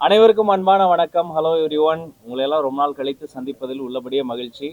அனைவருக்கும் அன்பான வணக்கம். Hello everyone. உங்களை எல்லாம் ரொம்ப நாள் கழித்து சந்திப்பதில் உள்ளபடியே மகிழ்ச்சி.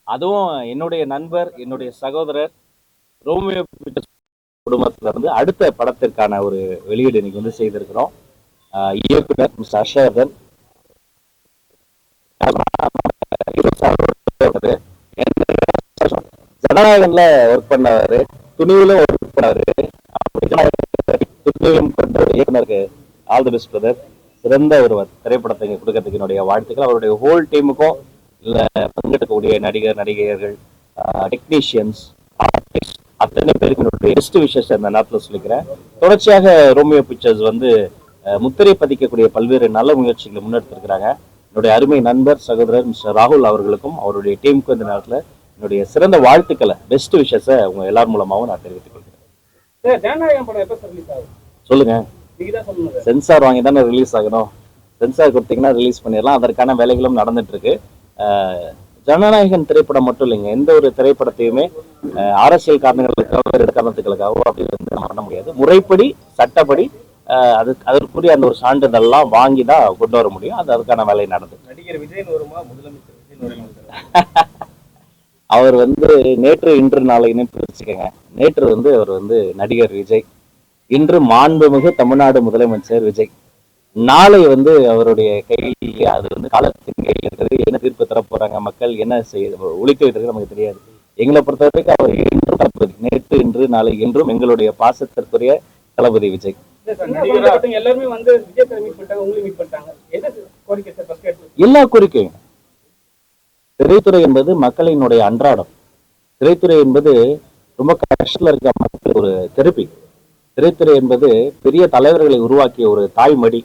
அதுவும் என்னுடைய நண்பர், என்னுடைய சகோதரர் ரோமியோ குடும்பத்துல இருந்து அடுத்த படத்திற்கான ஒரு வெளியீடு இன்னைக்கு வந்து செய்திருக்கிறோம். இயக்குனர் மிஸ்டர் ஹர்ஷவர்தன். ஜனநாயகன்ல ஒர்க் பண்ணாரு, துணிவிலும் ஒர்க் பண்ணாரு. துணிவிலும் கொண்ட இயக்குனருக்கு ஆல் தி பெஸ்ட் பிரதர். சிறந்த ஒருவர். திரைப்படத்தை கொடுக்கறதுக்கு என்னுடைய வாழ்த்துக்கள். அவருடைய ஹோல் டீமுக்கும் இல்ல பங்கெடுக்கக்கூடிய நடிகர் நடிகையர்கள், டெக்னீஷியன்ஸ், ஆர்டிஸ்ட் அத்தனை பேருக்கு என்னுடைய பெஸ்ட் விஷஸ் இந்த நேரத்தில் சொல்லிக்கிறேன். தொடர்ச்சியாக ரோமியோ பிக்சர்ஸ் வந்து முத்திரை பதிக்கக்கூடிய பல்வேறு நல்ல முயற்சிகளை முன்னெடுத்திருக்கிறாங்க. என்னுடைய அருமை நண்பர் சகோதரர் மிஸ்டர் ராகுல் அவர்களுக்கும் அவருடைய டீமுக்கும் இந்த நேரத்தில் என்னுடைய சிறந்த வாழ்த்துக்களை பெஸ்ட் விஷஸை உங்க எல்லார் மூலமாகவும் நான் தெரிவித்துக் கொள்கிறேன். சொல்லுங்க. சென்சார் வாங்கி தானே ரிலீஸ் ஆகணும். சென்சார் கொடுத்தீங்கன்னா ரிலீஸ் பண்ணிடலாம். அதற்கான வேலைகளும் நடந்துட்டு இருக்கு. ஜனநாயகன் திரைப்படம் மட்டும் இல்லைங்க, எந்த ஒரு திரைப்படத்தையுமே அரசியல் காரணங்களுக்காகவோ அப்படி வந்து பண்ண முடியாது. முறைப்படி சட்டப்படி அதற்குரிய அந்த ஒரு சான்றிதழ்லாம் வாங்கி தான் கொண்டு வர முடியும். அதுக்கான வேலை நடந்தது. நடிகர் விஜய் வருமா, முதலமைச்சர் அவர் வந்து நேற்று இன்று நாளைன்னு பிரிச்சுக்கங்க. நேற்று வந்து அவர் வந்து நடிகர் விஜய், இன்று மாண்புமிகு தமிழ்நாடு முதலமைச்சர் விஜய். நாளை வந்து அவருடைய கையில் அது வந்து காலத்தின் கையில் இருக்கிறது. என்ன தீர்ப்பு தர போறாங்க, மக்கள் என்ன ஒழித்து வைத்திருக்கு நமக்கு தெரியாது. எங்களை பொறுத்த வரைக்கும் அவர் இன்று தளபதி, நேற்று இன்று நாளை என்றும் எங்களுடைய பாசத்திற்குரிய தளபதி விஜய். எல்லா கோரிக்கையும். திரைத்துறை என்பது மக்களினுடைய அன்றாடம். திரைத்துறை என்பது ரொம்ப கஷ்டத்துல இருக்க மக்கள் ஒரு தெரப்பி. திரைத்துறை என்பது பெரிய தலைவர்களை உருவாக்கிய ஒரு தாய்மடி.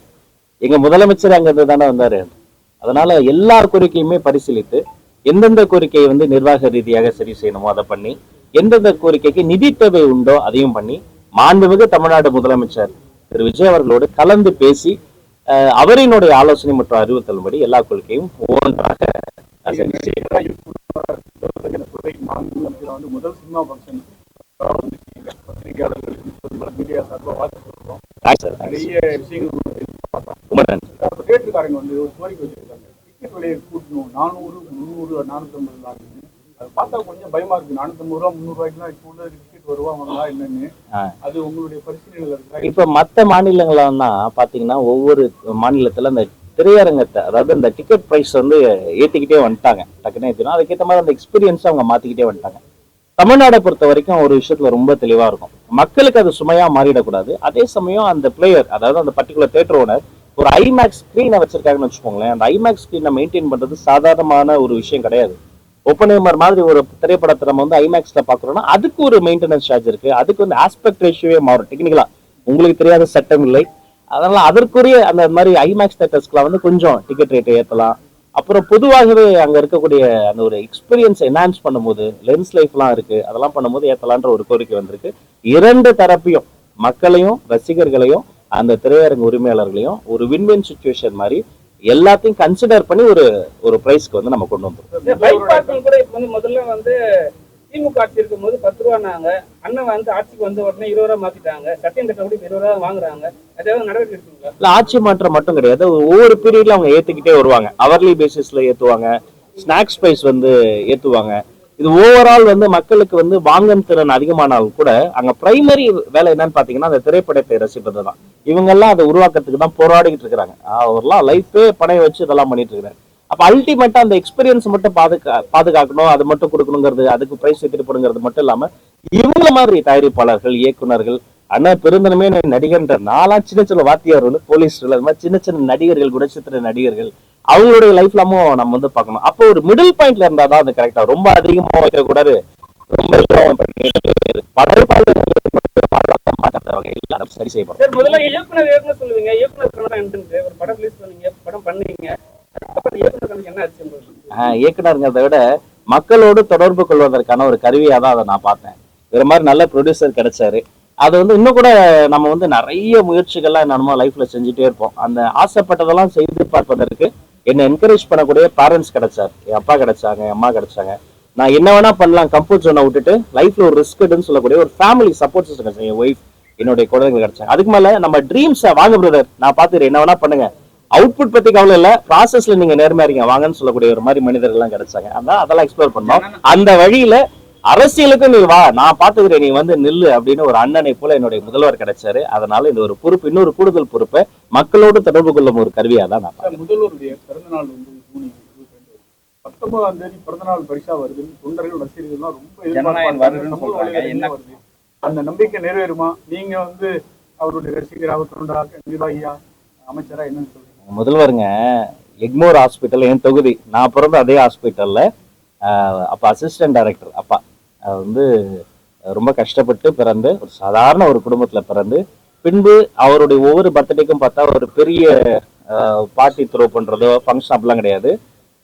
எங்க முதலமைச்சர் அங்கிருந்து தானே வந்தாரு. அதனால எல்லா கோரிக்கையுமே பரிசீலித்து எந்தெந்த கோரிக்கையை வந்து நிர்வாக ரீதியாக சரி செய்யணுமோ அதை பண்ணி, எந்தெந்த கோரிக்கைக்கு நிதி தேவை உண்டோ அதையும் பண்ணி, மாண்புமிகு தமிழ்நாடு முதலமைச்சர் திரு விஜய் அவர்களோடு கலந்து பேசி அவரினுடைய ஆலோசனை மற்றும் அறிவுறுத்தல்படி எல்லா கோரிக்கையும் ஒவ்வொன்றாக முதல் சினிமா ஃபங்க்ஷன் நிறைய விஷயங்கள் தியேட்டருக்காரங்க வந்து ஒரு கோரிக்கை வச்சிருக்காங்க. டிக்கெட் விலையை கூட்டணும். 400, 300, 450 அது பார்த்தா கொஞ்சம் பயமா இருக்கு. 450 ரூபா 300 ரூபாய்க்குலாம் இப்போ உள்ள டிக்கெட் வருவாங்களா என்னன்னு அது உங்களுடைய பரிசீலனைகள் இருக்கா? இப்ப மற்ற மாநிலங்கள்னா பாத்தீங்கன்னா ஒவ்வொரு மாநிலத்துல அந்த திரையரங்கத்தை, அதாவது இந்த டிக்கெட் பிரைஸ் வந்து ஏத்திக்கிட்டே வந்துட்டாங்க. டக்குன்னு ஏற்றினா அதுக்கேற்ற மாதிரி அந்த எக்ஸ்பீரியன்ஸை அவங்க மாத்திக்கிட்டே வந்துட்டாங்க. தமிழ்நாடை பொறுத்த வரைக்கும் ஒரு விஷயத்துல ரொம்ப தெளிவா இருக்கும். மக்களுக்கு அது சுமையா மாறிடக்கூடாது. அதே சமயம் அந்த பிளேயர், அதாவது அந்த பர்டிகுலர் தியேட்டர் ஓனர் ஒரு ஐமேக்ஸ் ஸ்கிரீனை வச்சிருக்காங்கன்னு வச்சுக்கோங்களேன். அந்த ஐமேக்ஸ் ஸ்கிரீனை மெயின்டைன் பண்றது சாதாரணமான ஒரு விஷயம் கிடையாது. ஓப்பனேமர் மாதிரி ஒரு திரைப்படத்தை நம்ம வந்து ஐமேக்ஸ்ல பாக்குறோம்னா அதுக்கு ஒரு மெயின்டெனன்ஸ் சார்ஜ் இருக்கு. அதுக்கு வந்து ஆஸ்பெக்ட் ரேஷியோவே மாறும். டெக்னிக்கலா உங்களுக்கு தெரியாத சட்டம் இல்லை. அதனால அதற்குரிய அந்த மாதிரி ஐமேக்ஸ் தியேட்டர்ஸ்க்குலாம் வந்து கொஞ்சம் டிக்கெட் ரேட்டை ஏற்றலாம். அப்புறம் பொதுவாகவே அங்க இருக்கக்கூடிய அந்த ஒரு எக்ஸ்பீரியன்ஸ் என்ஹான்ஸ் பண்ணும்போது லென்ஸ் லைஃப்லாம் இருக்கு, அதெல்லாம் பண்ணும்போது ஏற்றலான்ற ஒரு கோரிக்கை வந்திருக்கு. இரண்டு தரப்பையும், மக்களையும் ரசிகர்களையும் அந்த திரையரங்கு உரிமையாளர்களையும் ஒரு வின்வின் சிச்சுவேஷன் மாதிரி எல்லாத்தையும் கன்சிடர் பண்ணி ஒரு பிரைஸ்க்கு வந்து நம்ம கொண்டு வந்துருக்கோம். முதல்ல வந்து திமுக ஆட்சி இருக்கும் போது 10 ரூபாங்க, அண்ணன் வந்து ஆட்சிக்கு வந்த உடனே 20 ரூபா மாத்திட்டாங்க. சட்டம் கட்டப்படி 20 ரூபா வாங்குறாங்க. அதாவது நடவடிக்கை இருக்குங்களா? இல்ல, ஆட்சி மாற்றம் மட்டும் கிடையாது. ஒவ்வொரு பீரியட்ல அவங்க ஏத்துக்கிட்டே வருவாங்க. அவர்லி பேசிஸ்ல ஏத்துவாங்க, ஸ்நாக்ஸ் பிரைஸ் வந்து ஏத்துவாங்க. இது ஓவரால் வந்து மக்களுக்கு வந்து வாங்கும் திறன் அதிகமானாலும் கூட அங்க பிரைமரி வேலை என்னன்னு பாத்தீங்கன்னா அந்த திரைப்படத்தை ரசிப்பது தான். இவங்க எல்லாம் அதை உருவாக்கத்துக்கு தான் போராடிக்கிட்டு இருக்கிறாங்க. அவர்லாம் லைஃபே பணைய வச்சு இதெல்லாம் பண்ணிட்டு இருக்காங்க. அப்ப அல்டிமேட்டா அந்த எக்ஸ்பீரியன்ஸ் மட்டும் பாதுகாக்கணும், அது மட்டும் கொடுக்கணுங்கிறது, அதுக்கு பிரைஸ் எடுத்துட்டு போடுங்கிறது மட்டும் இல்லாம இவங்கள மாதிரி தயாரிப்பாளர்கள், இயக்குநர்கள், அண்ணா பெருந்தனமே நடிகர்ன்ற நாலாம் சின்ன சின்ன வாத்தியார்கள், போலீஸ் அது மாதிரி சின்ன சின்ன நடிகர்கள், குணச்சித்திர நடிகர்கள், அவங்களுடைய லைஃப்லாமும் நம்ம வந்து பார்க்கணும். அப்போ ஒரு மிடில் பாயிண்ட்ல இருந்தாதான் அது கரெக்டா. ரொம்ப அதிகமா வைக்க கூடாது, ரொம்ப சரி செய்யப்படும். முதல்ல இயக்குனர் சொல்லுவீங்க, இயக்குனர் ஒரு படம் ரிலீஸ் பண்ணீங்க, படம் பண்ணீங்க, இயக்குனருங்கிறத விட மக்களோடு தொடர்பு கொள்வதற்கான ஒரு கருவியா தான் அதை நான் பார்த்தேன். வேற மாதிரி நல்ல ப்ரொடியூசர் கிடைச்சாரு. அது வந்து இன்னும் கூட நம்ம வந்து நிறைய முயற்சிகள்லாம் நம்ம லைஃப்ல செஞ்சுட்டே இருப்போம். அந்த ஆசைப்பட்டதெல்லாம் செய்து பார்ப்பதற்கு என்னை என்கரேஜ் பண்ணக்கூடிய பேரண்ட்ஸ் கிடைச்சாரு. என் அப்பா கிடைச்சாங்க, என் அம்மா கிடைச்சாங்க. நான் என்ன வேணா பண்ணலாம், கம்ஃபர்ட் ஜோனை விட்டுட்டு லைஃப்ல ஒரு ரிஸ்க் எடுன்னு சொல்லக்கூடிய ஒரு ஃபேமிலி சப்போர்ட் சிஸ்டம் கிடைச்சாங்க. என் ஒய்ஃப், என்னுடைய குழந்தைங்க கிடைச்சாங்க. அதுக்கு மேல நம்ம ட்ரீம்ஸை வாங்க பிரதர், நான் பார்த்துக்கிறேன், என்ன வேணா பண்ணுங்க அவுட்புட் பத்தி கவலை இல்ல, ப்ராசஸ்ல நீங்க நேர்மையா இருக்கீங்க வாங்கன்னு சொல்லக்கூடிய ஒரு மாதிரி மனிதர்கள் எல்லாம் கிடைச்சாங்க. அதான் அதெல்லாம் எக்ஸ்ப்ளோர் பண்ணோம். அந்த வழியில அரசியலுக்கும் நீ வா, நான் பாத்துக்கிறேன், நீ வந்து நில்லு அப்படின்னு ஒரு அண்ணனை போல என்னுடைய முதல்வர் கிடைச்சாரு. அதனால இந்த ஒரு பொறுப்பு, இன்னொரு கூடுதல் பொறுப்பை மக்களோடு தொடர்பு கொள்ளும் ஒரு கருவியா தான் நான் முதல்வருடைய பிறந்த நாள் வந்து ஜூன் 19ஆம் தேதி பிறந்த நாள் பரிசா வருது. தொண்டர்கள் ரசிகர்கள்லாம் ரொம்ப வருது. அந்த நம்பிக்கை நிறைவேறுமா? நீங்க வந்து அவருடைய ரசிகராக, தொண்டராக, நிர்வாகியா, அமைச்சரா என்னன்னு சொல்றீங்க? முதல்வருங்க எக்மோர் ஹாஸ்பிட்டல் என் தொகுதி, நான் பிறந்த அதே ஹாஸ்பிட்டல்ல அப்பா அசிஸ்டன்ட் டைரக்டர். அப்பா வந்து ரொம்ப கஷ்டப்பட்டு பிறந்து ஒரு சாதாரண ஒரு குடும்பத்துல பிறந்து, பின்பு அவருடைய ஒவ்வொரு பர்த்டேக்கும் பார்த்தா ஒரு பெரிய பார்ட்டி த்ரோ பண்றதோ ஃபங்க்ஷன் அப்படிலாம் கிடையாது.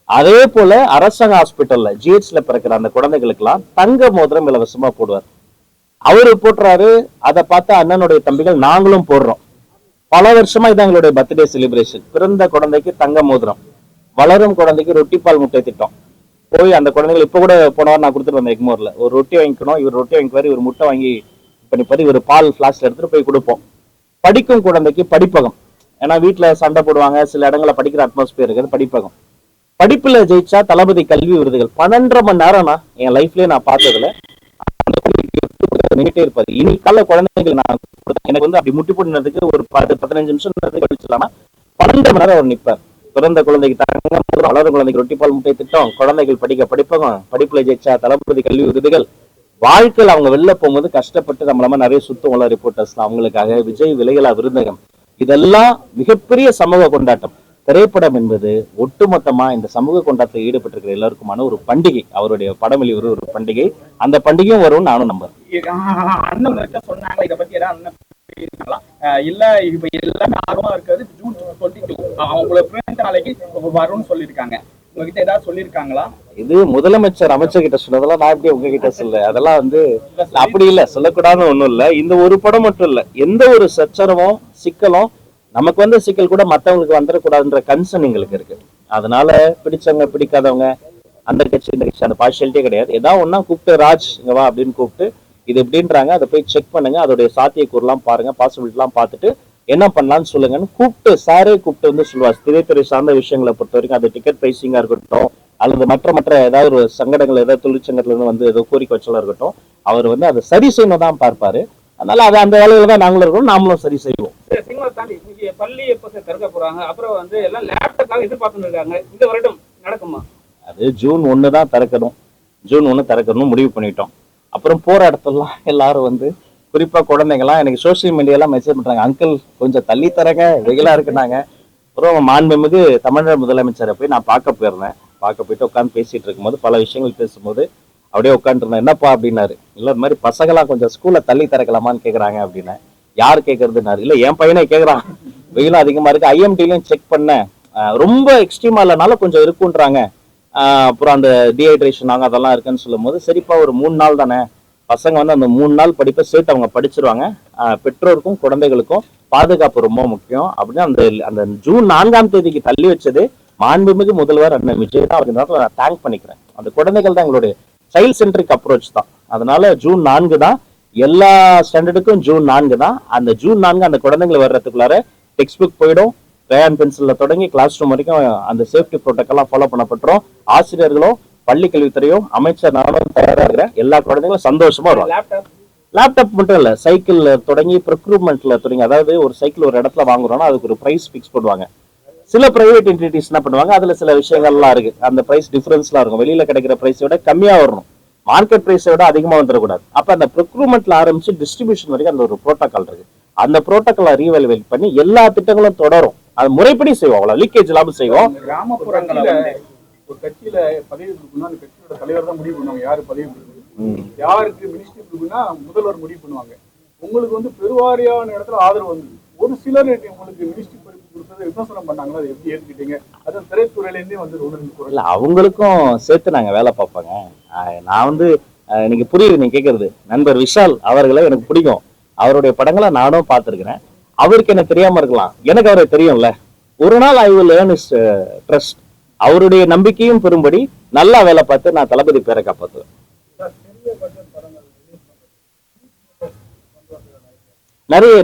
அதே போல அரசாங்க ஹாஸ்பிட்டல்ல ஜிஹெச்ல பிறக்கிற அந்த குழந்தைகளுக்கெல்லாம் தங்க மோதிரம் இலவசமா போடுவார். அவரு போட்டுறாரு, அதை பார்த்து அண்ணனுடைய தம்பிகள் நாங்களும் போடுறோம். பல வருஷமா இதான் எங்களுடைய பர்த்டே செலிப்ரேஷன். பிறந்த குழந்தைக்கு தங்க மோதிரம், வளரும் குழந்தைக்கு ரொட்டி பால் முட்டை திட்டம். போய் அந்த குழந்தைகள் இப்ப கூட போனவார் நான் கொடுத்துட்டு வந்தேன் எக்மோர்ல. ஒரு ரொட்டி வாங்கிக்கணும், இவர் ரொட்டி வாங்கிக்குவாரு, இவர் முட்டை வாங்கி பண்ணிப்பாரு, இவர் பால் பிளாஸ்ல எடுத்துட்டு போய் கொடுப்போம். படிக்கும் குழந்தைக்கு படிப்பகம், ஏன்னா வீட்டுல சண்டை போடுவாங்க, சில இடங்கள்ல படிக்கிற அட்மாஸ்பியர் இருக்குது, படிப்பகம். படிப்புல ஜெயிச்சா தளபதி கல்வி விருதுகள் 12.5 மணி நேரம் நான் என் லைஃப்லயே நான் பார்த்ததுல இருப்பாரு. இனி கால குழந்தைகள் நான் எனக்கு வந்து அப்படி முட்டி போட்டுனதுக்கு ஒரு 10-15 நிமிஷம் கழிச்சலாமா 12 மணி நேரம் அவர் நிற்பார். பிறந்த குழந்தைக்கு தங்க, வளரும் குழந்தைக்கு ரொட்டி பால் முட்டை திட்டம், குழந்தைகள் படிக்க படிப்பகம், படிப்புல ஜெயிச்சா தளபதி கல்வி விருதுகள். வாழ்க்கையில் அவங்க வெளில போகும்போது கஷ்டப்பட்டு நம்மளாம நிறைய சுத்தவங்கள ரிப்போர்ட்டர்ஸ் அவங்களுக்காக விஜய் விலைகளா விருந்தகம், இதெல்லாம் மிகப்பெரிய சமூக கொண்டாட்டம். திரைப்படம் என்பது ஒட்டுமொத்தமா இந்த சமூக கொண்டாட்டத்தில் ஈடுபட்டிருக்கிற எல்லாருக்குமான ஒரு பண்டிகை. அவருடைய படம் வெளிவரும் ஒரு பண்டிகை. அந்த பண்டிகையும் வரும்னு நானும் நம்புறேன். சொன்னாங்க இதை பத்தி இல்ல, இப்ப எல்லாமே ஆர்வமா இருக்கிறது ஜூன் 22 அவங்களோட பிறந்த நாளைக்கு வரும்னு சொல்லியிருக்காங்க. உங்ககிட்ட ஏதாவது சொல்லியிருக்காங்களா? இது முதலமைச்சர் அமைச்சர் கிட்ட சொன்னதெல்லாம் நான் எப்படி உங்ககிட்ட சொல்ல, அதெல்லாம் வந்து அப்படி இல்ல, சொல்லக்கூடாதுன்னு ஒண்ணும் இல்ல. இந்த ஒரு படம் மட்டும் இல்ல, எந்த ஒரு சச்சரவும் சிக்கலும் நமக்கு வந்து சிக்கல் கூட மற்றவங்களுக்கு வந்துடக்கூடாதுன்ற கன்சர்ன் எங்களுக்கு இருக்கு. அதனால பிடிச்சவங்க பிடிக்காதவங்க அந்த கட்சி இந்த கட்சி அந்த பார்ஷியாலிட்டியே கிடையாது. ஏதாவது ஒன்னா கூப்பிட்டு ராஜ் இங்க வா அப்படின்னு கூப்பிட்டு இது எப்படின்றாங்க அதை போய் செக் பண்ணுங்க, அதோடைய சாத்தியக்கூறுலாம் பாருங்க, பாசிபிலிட்டிலாம் பார்த்துட்டு என்ன பண்ணலாம்னு சொல்லுங்கன்னு கூப்பிட்டு சாரே கூப்பிட்டு வந்து சொல்லுவார். திரைத்துறை சார்ந்த விஷயங்களை பொறுத்த வரைக்கும் அது டிக்கெட் பிரைசிங்கா இருக்கட்டும் அல்லது மற்ற ஏதாவது ஒரு சங்கடங்கள் ஏதாவது தொழிற்சங்கத்துல இருந்து வந்து ஏதோ கோரிக்கை வச்சலா இருக்கட்டும், அவர் வந்து அதை சரி செய்யணும் தான் பார்ப்பாரு. அதனால அது அந்த வேலையில தான் நாங்களும் இருக்கோம், நாமளும் சரி செய்வோம். சினிமா தாண்டி இன்னைக்கு பள்ளி எப்ப திறக்க போறாங்க? அப்புறம் வந்து எல்லாம் லேப்டாப்காக எதிர்பார்த்துட்டு இருக்காங்க. இந்த வருடம் நடக்குமா? அது ஜூன் 1 தான் திறக்கணும். ஜூன் 1 திறக்கணும்னு முடிவு பண்ணிட்டோம். அப்புறம் போற இடத்துலாம் எல்லாரும் வந்து குறிப்பா குழந்தைங்கலாம் எனக்கு சோசியல் மீடியாலாம் மெசேஜ் பண்றாங்க, அங்கிள் கொஞ்சம் தள்ளி தரங்க வெயிலா இருக்குனாங்க. அப்புறம் மாண்புமிகு தமிழக முதலமைச்சரை போய் நான் பார்க்க போயிருந்தேன். பார்க்க போயிட்டு உட்காந்து பேசிட்டு இருக்கும்போது பல விஷயங்கள் பேசும்போது அப்படியே உட்காந்துருந்தேன். என்னப்பா அப்படின்னாரு. இல்ல இந்த மாதிரி பசங்களாம் கொஞ்சம் ஸ்கூல்ல தள்ளி திறக்கலாமான்னு கேக்குறாங்க அப்படின்னா. யார் கேட்கறதுனாரு. இல்ல என் பையனே கேக்குறான், வெயிலும் அதிகமா இருக்கு, ஐஎம்டிலையும் செக் பண்ணேன், ரொம்ப எக்ஸ்ட்ரீமா இல்லைனால கொஞ்சம் இருக்குன்றாங்க. அப்புறம் அந்த டீஹைட்ரேஷன் ஆகும் அதெல்லாம் இருக்குன்னு சொல்லும் போது சரிப்பா ஒரு 3 நாள் தானே, பசங்க வந்து அந்த 3 நாள் படிப்பை சேர்த்து அவங்க படிச்சிருவாங்க, பெற்றோருக்கும் குழந்தைகளுக்கும் பாதுகாப்பு ரொம்ப முக்கியம் அப்படின்னு அந்த ஜூன் 4ஆம் தேதிக்கு தள்ளி வச்சது மாண்புமிகு முதல்வர் அண்ணன் விஜய் தான். அவருக்கு நான் தேங்க் பண்ணிக்கிறேன். அந்த குழந்தைகள் தான் எங்களுடைய சைல்ட் சென்ட்ரிக் அப்ரோச் தான். அதனால ஜூன் 4 தான் எல்லா ஸ்டாண்டர்டுக்கும், ஜூன் 4 தான். அந்த ஜூன் 4 அந்த குழந்தைங்களை வர்றதுக்குள்ளார டெக்ஸ்ட் புக் போயிடும், கிரேயான் பென்சில்ல தொடங்கி கிளாஸ் ரூம் வரைக்கும் அந்த சேஃப்டி ப்ரோட்டோக்கால்லாம் ஃபாலோ பண்ணப்பட்டுரும். ஆசிரியர்களும் பள்ளி கல்வித்துறையும் அமைச்சர் நானும் தயாரா இருக்கிறேன். எல்லா குழந்தைகளும் சந்தோஷமா வருவாங்க. லேப்டாப் மட்டும் இல்ல, சைக்கிள் தொடங்கி ப்ரொக்யூர்மெண்ட்ல தொடங்கி, அதாவது ஒரு சைக்கிள் ஒரு இடத்துல வாங்குறோம்னா அதுக்கு ஒரு பிரைஸ் பிக்ஸ் பண்ணுவாங்க. சில பிரைவேட் என்டிட்டிஸ் என்ன பண்ணுவாங்க, அதுல சில விஷயங்கள்லாம் இருக்கு, அந்த பிரைஸ் டிஃபரன்ஸ்லாம் இருக்கும், வெளியில கிடைக்கிற பிரைஸை விட கம்மியா வரணும், மார்க்கெட் பிரைஸை விட அதிகமா வந்துடக்கூடாது. அப்ப அந்த ப்ரொக்யூர்மெண்ட்ல ஆரம்பிச்சு டிஸ்ட்ரிபியூஷன் வரைக்கும் அந்த ஒரு ப்ரோட்டோகால் இருக்கு. அந்த ப்ரோட்டோகாலை ரீவேல்யூவேட் பண்ணி எல்லா திட்டங்களும் தொடரும். அது முறைப்படி செய்வோம், அவ்வளவு லீக்கேஜ் இல்லாம செய்வோம். கிராமப்புறங்கள ஒரு கட்சியில பதவி கொடுக்கணும்னா அந்த கட்சியோட தலைவர் தான் முடிவு பண்ணுவாங்க யாரு பதவி கொடுக்கணும், யாருக்கு மினிஸ்ட்ரி கொடுக்குன்னா முதல்வர் முடிவு பண்ணுவாங்க. உங்களுக்கு வந்து பெருவாரியான இடத்துல ஆதரவு வந்து ஒரு சிலர் உங்களுக்கு மினிஸ்ட்ரி பதவி கொடுத்ததை விமர்சனம் பண்ணாங்களா, அதை எப்படி ஏற்றுக்கிட்டீங்க? அதான் திரைத்துறையில இருந்தே வந்து இல்ல அவங்களுக்கும் சேர்த்து நாங்க வேலை பார்ப்பாங்க. நான் வந்து எனக்கு புரியுது நீங்க கேட்கறது. நண்பர் விஷால் அவர்களை எனக்கு பிடிக்கும், அவருடைய படங்களை நானும் பார்த்திருக்கிறேன். அவருக்கு என்ன தெரியாம இருக்கலாம், எனக்கு அவரை தெரியும்ல. ஒரு நாள் I will learn is trust. அவருடைய நம்பிக்கையும் பெறும்படி நல்லா வேலை பார்த்து நான் தளபதி பேரை காப்பாற்றுவேன்.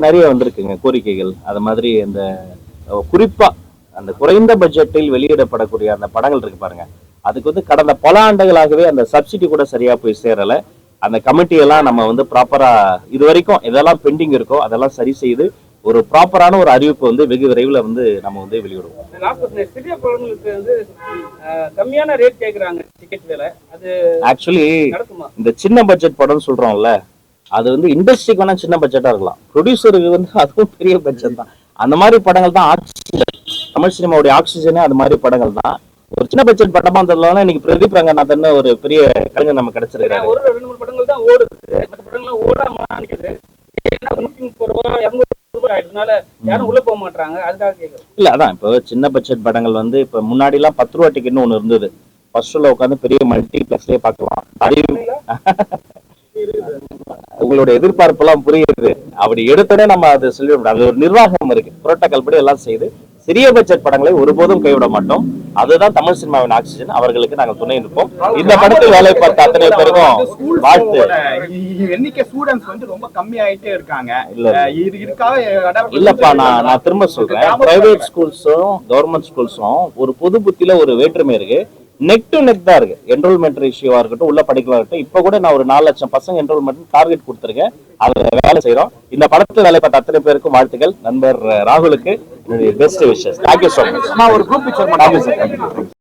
நிறைய வந்திருக்குங்க கோரிக்கைகள். அது மாதிரி இந்த குறிப்பா அந்த குறைந்த பட்ஜெட்டில் வெளியிடப்படக்கூடிய அந்த படங்கள் இருக்கு பாருங்க, அதுக்கு வந்து கடந்த பல ஆண்டுகளாகவே அந்த சப்சிடி கூட சரியா போய் சேரல. அந்த கமிட்டி எல்லாம் நம்ம வந்து ப்ராப்பரா இது வரைக்கும் எதெல்லாம் பெண்டிங் இருக்கோ அதெல்லாம் சரி செய்து ஒரு ப்ராப்பரான ஒரு அறிவிப்பு வந்து வெகு விரைவில் வந்து நம்ம வந்து வெளியிடுவோம். சிறிய குழந்தைகளுக்கு வந்து கம்மியான ரேட் கேக்குறாங்க டிக்கெட் விலை, அது ஆக்சுவலி நடக்குமா? இந்த சின்ன பட்ஜெட் படம்னு சொல்றோம்ல, அது வந்து இண்டஸ்ட்ரிக்கு வேணா சின்ன பட்ஜெட்டா இருக்கலாம், ப்ரொடியூசருக்கு வந்து அதுவும் பெரிய பட்ஜெட் தான். அந்த மாதிரி படங்கள் தான் ஆக்சிஜன், தமிழ் சினிமாவுடைய ஆக்சிஜனே அது மாதிரி படங்கள் தான். ஒரு சின்ன பட்ஜெட் படமா இருந்ததுனால இன்னைக்கு பிரதீப் ரங்கநாதன் ஒரு பெரிய கலைஞர் நம்ம கிடைச்சிருக்காரு. ஒரு 2-3 படங்கள் தான் ஓடுது, மற்ற படங்கள்லாம் ஓடாம நிக்குது. ஏன்னா 130 ரூபாய் 200 ரூபாய் ஆயிடுறதுனால யாரும் உள்ள போக மாட்டாங்க, அதுக்காக கேட்குறோம். இல்ல அதான் இப்போ சின்ன பட்ஜெட் படங்கள் வந்து இப்ப முன்னாடி எல்லாம் 10 ரூபா டிக்கெட்னு ஒண்ணு இருந்தது. ஃபர்ஸ்ட் ஷோல உட்காந்து பெரிய மல்டிபிளெக்ஸ்லயே பார்க்கலாம். உங்களுடைய எதிர்பார்ப்பு எல்லாம் புரியுது. அப்படி எடுத்தோடனே நம்ம அதை சொல்லிட முடியாது. அது ஒரு நிர்வாகம் இருக்கு, புரோட்டோகால் படி எல்லாம் செய்து சிறிய பட்ஜெட் படங்களை ஒருபோதும் கைவிட மாட்டோம். அதுதான் தமிழ் சினிமாவின் ஆக்சிஜன். அவர்களுக்கு நாங்கள் துணை நிற்போம். இந்த படத்தில் வேலை பார்த்த அத்தனை பேருக்கும் வாழ்த்து. எண்ணிக்கை ஸ்டூடெண்ட்ஸ் வந்து ரொம்ப கம்மி ஆயிட்டே இருக்காங்க. இல்லப்பா, நான் திரும்ப சொல்றேன், பிரைவேட் ஸ்கூல்ஸும் கவர்மெண்ட் ஸ்கூல்ஸும் ஒரு பொது புத்தியில ஒரு வேற்றுமை இருக்கு. நெக் டு நெக் தான் இருக்கு. என்ரோல்மெண்ட் ரேஷியோவா இருக்கட்டும், உள்ள படிக்கலாம் இருக்கட்டும். இப்ப கூட நான் ஒரு 4 லட்சம் பசங்க என்ரோல்மெண்ட் டார்கெட் கொடுத்துருக்கேன். அதுல வேலை செய்யறோம். இந்த படத்தில் வேலை பார்த்த அத்தனை பேருக்கும் வாழ்த்துக்கள். நண்பர் ராகுலுக்கு என்னுடைய best wishes. Thank you so much. ஒரு குரூப் பிக்சர்